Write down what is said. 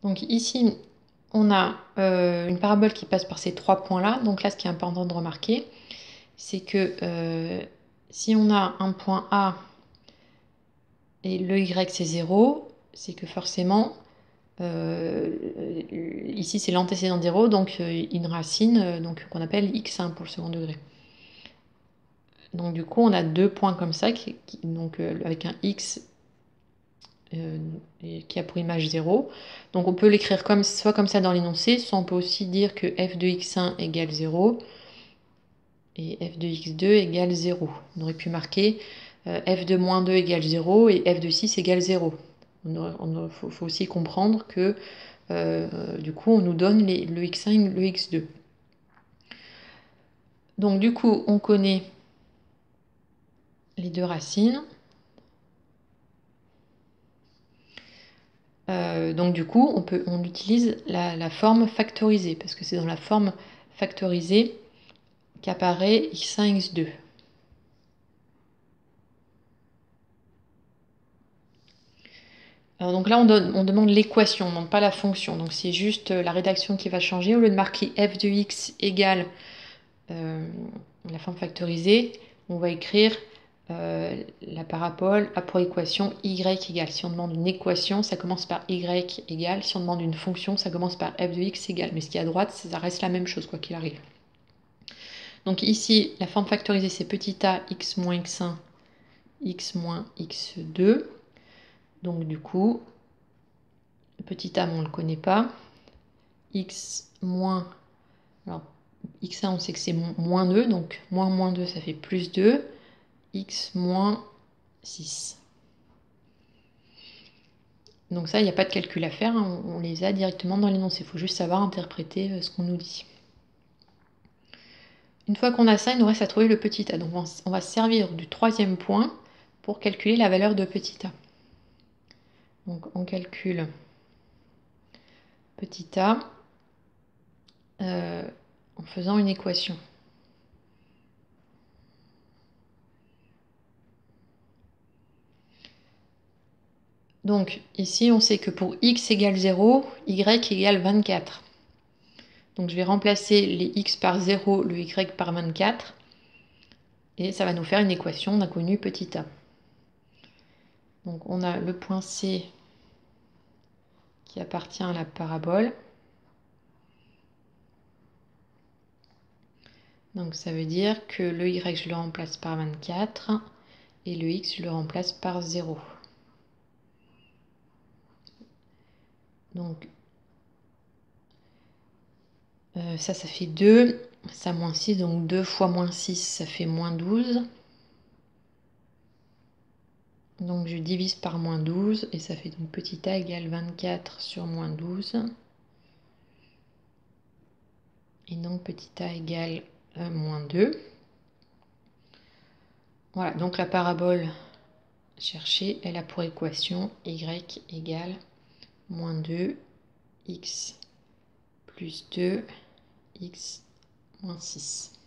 Donc ici, on a une parabole qui passe par ces trois points-là. Donc là, ce qui est important de remarquer, c'est que si on a un point A et le Y c'est 0, c'est que forcément, ici c'est l'antécédent de 0, donc une racine qu'on appelle x1 pour le second degré. Donc du coup, on a deux points comme ça, avec un x qui a pour image 0. Donc on peut l'écrire soit comme ça dans l'énoncé, soit on peut aussi dire que f de x1 égale 0 et f de x2 égale 0. On aurait pu marquer f de moins 2 égale 0 et f de 6 égale 0. Il faut aussi comprendre que du coup on nous donne le x1 et le x2. Donc du coup on connaît les deux racines. Donc du coup on utilise la forme factorisée parce que c'est dans la forme factorisée qu'apparaît x1, x2. Alors donc là, on demande l'équation, on ne demande pas la fonction. Donc c'est juste la rédaction qui va changer. Au lieu de marquer f de x égale la forme factorisée, on va écrire la parabole a pour équation y égale. Si on demande une équation, ça commence par y égale. Si on demande une fonction, ça commence par f de x égale. Mais ce qui est à droite, ça reste la même chose, quoi qu'il arrive. Donc ici, la forme factorisée, c'est petit a x moins x1, x moins x2. Donc du coup, petit a, on ne le connaît pas. X moins, alors x1, on sait que c'est moins 2, donc moins 2, ça fait plus 2. X moins 6. Donc ça, il n'y a pas de calcul à faire, hein, on les a directement dans l'énoncé. Il faut juste savoir interpréter ce qu'on nous dit. Une fois qu'on a ça, il nous reste à trouver le petit a. Donc on va se servir du troisième point pour calculer la valeur de petit a. Donc on calcule petit a en faisant une équation. Donc ici, on sait que pour x égale 0, y égale 24. Donc je vais remplacer les x par 0, le y par 24. Et ça va nous faire une équation d'inconnu petit a. Donc on a le point C qui appartient à la parabole. Donc ça veut dire que le y, je le remplace par 24 et le x, je le remplace par 0. Donc ça fait 2, ça moins 6, donc 2 fois moins 6, ça fait moins 12. Donc je divise par moins 12 et ça fait donc petit a égale 24 sur moins 12. Et donc petit a égale moins 2. Voilà, donc la parabole cherchée, elle a pour équation y égale moins 2, x plus 2, x moins 6.